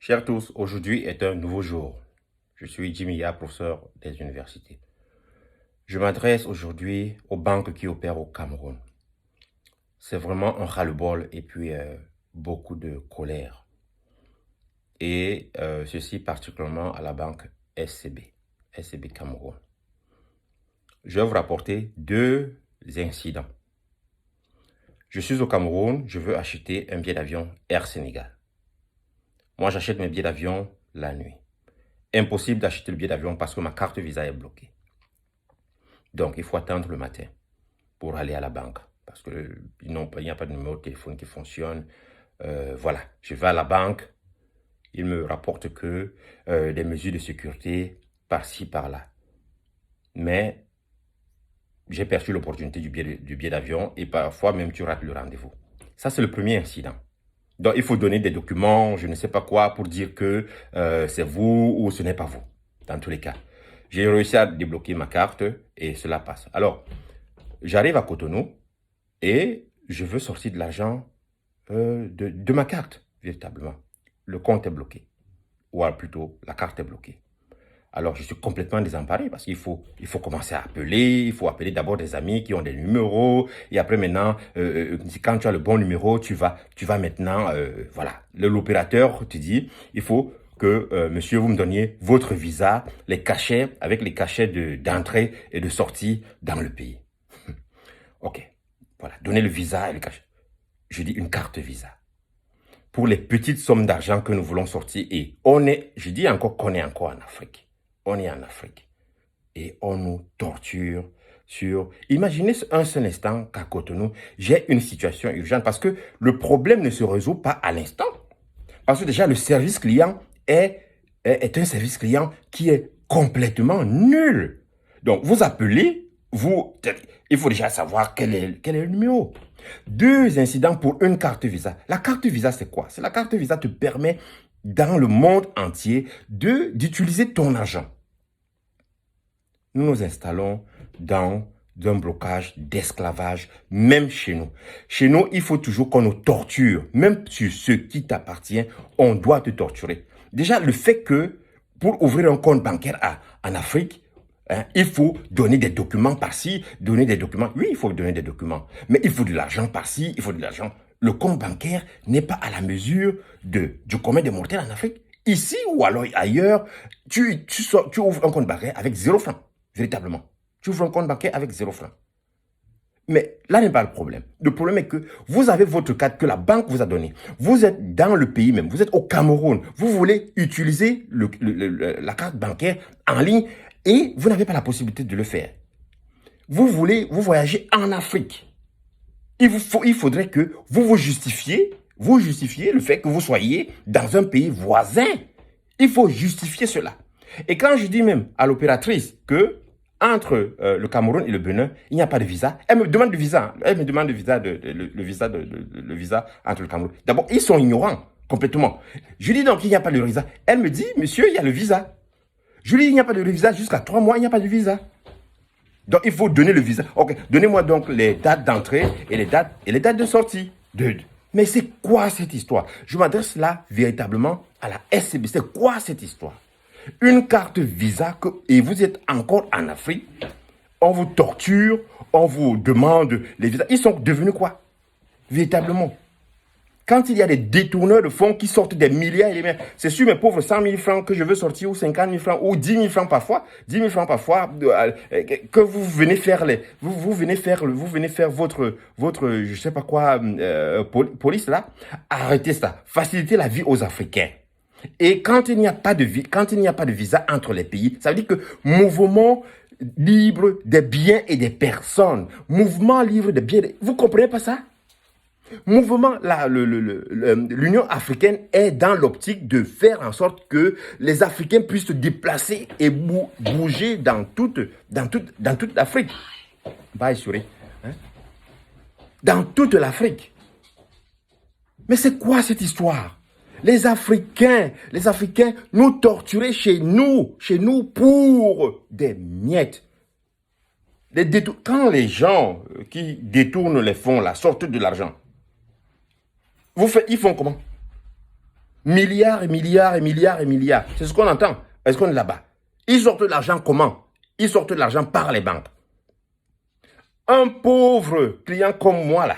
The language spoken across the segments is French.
Chers tous, aujourd'hui est un nouveau jour. Je suis Jimmy Ya, professeur des universités. Je m'adresse aujourd'hui aux banques qui opèrent au Cameroun. C'est vraiment un ras-le-bol et puis beaucoup de colère. Et ceci particulièrement à la banque SCB Cameroun. Je vais vous rapporter deux incidents. Je suis au Cameroun, je veux acheter un billet d'avion Air Sénégal. Moi, j'achète mes billets d'avion la nuit. Impossible d'acheter le billet d'avion parce que ma carte Visa est bloquée. Donc, il faut attendre le matin pour aller à la banque parce qu'il n'y a pas de numéro de téléphone qui fonctionne. Voilà, je vais à la banque, ils me rapportent que des mesures de sécurité par-ci, par-là. Mais j'ai perdu l'opportunité du billet d'avion et parfois même tu rates le rendez-vous. Ça, c'est le premier incident. Donc, il faut donner des documents, je ne sais pas quoi, pour dire que c'est vous ou ce n'est pas vous, dans tous les cas. J'ai réussi à débloquer ma carte et cela passe. Alors, j'arrive à Cotonou et je veux sortir de l'argent de ma carte, véritablement. Le compte est bloqué, ou plutôt, la carte est bloquée. Alors, je suis complètement désemparé parce qu'il faut commencer à appeler. Il faut appeler d'abord des amis qui ont des numéros. Et après, maintenant, quand tu as le bon numéro, tu vas maintenant, voilà. L'opérateur te dit, il faut que, monsieur, vous me donniez votre visa, les cachets, avec les cachets d'entrée et de sortie dans le pays. OK. Voilà. Donnez le visa et le cachet. Je dis une carte visa. Pour les petites sommes d'argent que nous voulons sortir. Et je dis encore qu'on est encore en Afrique. On est en Afrique et on nous torture sur... Imaginez un seul instant qu'à Cotonou, j'ai une situation urgente parce que le problème ne se résout pas à l'instant. Parce que déjà, le service client est un service client qui est complètement nul. Donc, vous appelez, il faut déjà savoir quel est le numéro. Deux incidents pour une carte Visa. La carte Visa, c'est quoi? La carte Visa te permet, dans le monde entier, d'utiliser ton argent. Nous nous installons dans un blocage d'esclavage, même chez nous. Chez nous, il faut toujours qu'on nous torture. Même sur ce qui t'appartient, on doit te torturer. Déjà, le fait que pour ouvrir un compte bancaire en Afrique, il faut donner des documents par-ci, donner des documents. Oui, il faut donner des documents. Mais il faut de l'argent par-ci, il faut de l'argent. Le compte bancaire n'est pas à la mesure du commun des mortels en Afrique. Ici ou alors ailleurs, tu ouvres un compte bancaire avec 0 francs. Véritablement. Tu ouvres un compte bancaire avec 0 francs. Mais là n'est pas le problème. Le problème est que vous avez votre carte que la banque vous a donnée. Vous êtes dans le pays même. Vous êtes au Cameroun. Vous voulez utiliser la carte bancaire en ligne et vous n'avez pas la possibilité de le faire. Vous voyagez en Afrique. Il faudrait que vous justifiez le fait que vous soyez dans un pays voisin. Il faut justifier cela. Et quand je dis même à l'opératrice que entre le Cameroun et le Bénin, il n'y a pas de visa, elle me demande le visa. Elle me demande le visa entre le Cameroun. D'abord, ils sont ignorants complètement. Je lui dis donc il n'y a pas de visa. Elle me dit, monsieur, il y a le visa. Je lui dis, il n'y a pas de visa jusqu'à 3 mois, il n'y a pas de visa. Donc, il faut donner le visa. Ok, donnez-moi donc les dates d'entrée et les dates de sortie. Mais c'est quoi cette histoire? Je m'adresse là véritablement à la SCB. C'est quoi cette histoire? Une carte Visa et vous êtes encore en Afrique, on vous torture, on vous demande les visas. Ils sont devenus quoi? Véritablement. Quand il y a des détourneurs de fonds qui sortent des milliards et des milliards, c'est sur mes pauvres 100 000 francs que je veux sortir, ou 50 000 francs, ou 10 000 francs parfois, que vous venez faire vous venez faire votre, je sais pas quoi, police là. Arrêtez ça. Facilitez la vie aux Africains. Et quand il n'y a pas de visa entre les pays, ça veut dire que mouvement libre des biens et des personnes, mouvement libre des biens, vous comprenez pas ça? Mouvement, l'Union africaine est dans l'optique de faire en sorte que les Africains puissent se déplacer et bouger dans toute l'Afrique. Dans toute l'Afrique. Mais c'est quoi cette histoire? Les Africains nous torturaient chez nous pour des miettes. Quand les gens qui détournent les fonds là sortent de l'argent, ils font comment? Milliards et milliards et milliards et milliards. C'est ce qu'on entend. Est-ce qu'on est là-bas? Ils sortent de l'argent comment? Ils sortent de l'argent par les banques. Un pauvre client comme moi, là,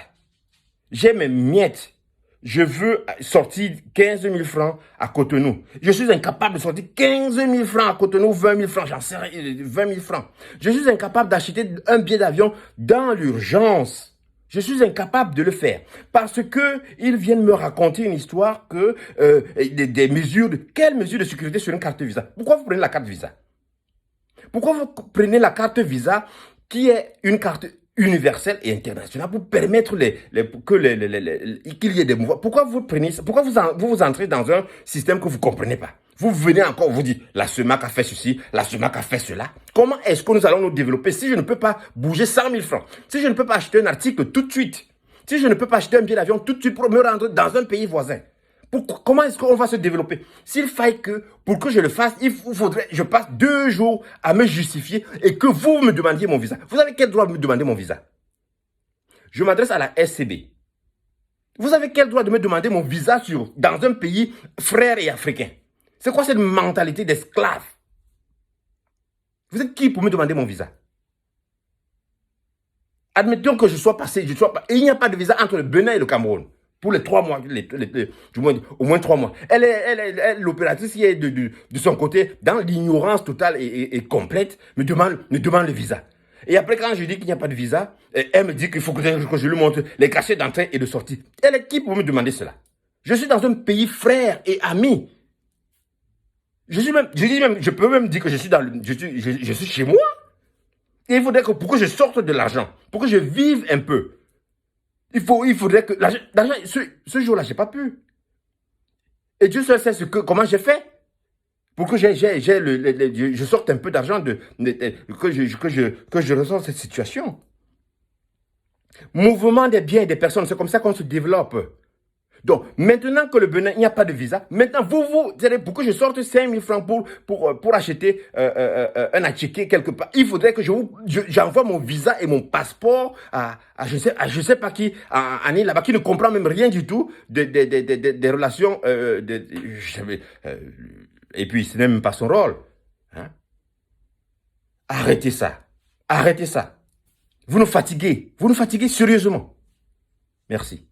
j'ai mes miettes. Je veux sortir 15 000 francs à Cotonou. Je suis incapable de sortir 15 000 francs à Cotonou, 20 000 francs, j'en sais rien, 20 000 francs. Je suis incapable d'acheter un billet d'avion dans l'urgence. Je suis incapable de le faire parce que ils viennent me raconter une histoire que des mesures quelles mesures de sécurité sur une carte Visa? Pourquoi vous prenez la carte Visa? Pourquoi vous prenez la carte Visa qui est une carte universelle et internationale pour permettre qu'il y ait des mouvements? Pourquoi vous prenez ça? Pourquoi vous entrez dans un système que vous ne comprenez pas? Vous venez encore, vous dites, la SEMAC a fait ceci, la SEMAC a fait cela. Comment est-ce que nous allons nous développer si je ne peux pas bouger 100 000 francs? Si je ne peux pas acheter un article tout de suite? Si je ne peux pas acheter un billet d'avion tout de suite pour me rendre dans un pays voisin? Comment est-ce qu'on va se développer? S'il faille que, pour que je le fasse, il faudrait que je passe 2 jours à me justifier et que vous me demandiez mon visa. Vous avez quel droit de me demander mon visa? Je m'adresse à la SCB. Vous avez quel droit de me demander mon visa dans un pays frère et africain? C'est quoi cette mentalité d'esclave? Vous êtes qui pour me demander mon visa? Admettons que je sois passé, et il n'y a pas de visa entre le Bénin et le Cameroun. Pour les 3 mois, au moins 3 mois. L'opératrice qui est de son côté, dans l'ignorance totale et complète, me demande le visa. Et après, quand je dis qu'il n'y a pas de visa, elle me dit qu'il faut que je lui montre les cachets d'entrée et de sortie. Elle est qui pour me demander cela? Je suis dans un pays frère et ami. Je peux même dire que je suis chez moi. Et il faudrait que pour que je sorte de l'argent, pour que je vive un peu, il faudrait que l'argent, ce jour-là, je n'ai pas pu. Et Dieu seul sait comment j'ai fait pour que je sorte un peu d'argent, que je ressente cette situation. Mouvement des biens et des personnes, c'est comme ça qu'on se développe. Donc, maintenant que le Bénin, il n'y a pas de visa, maintenant, pour que je sorte 5 000 francs pour acheter un attiqué quelque part, il faudrait que j'envoie mon visa et mon passeport à je sais pas qui, à Annie là-bas, qui ne comprend même rien du tout des relations, et puis ce n'est même pas son rôle. Hein? Arrêtez ça. Arrêtez ça. Vous nous fatiguez sérieusement. Merci.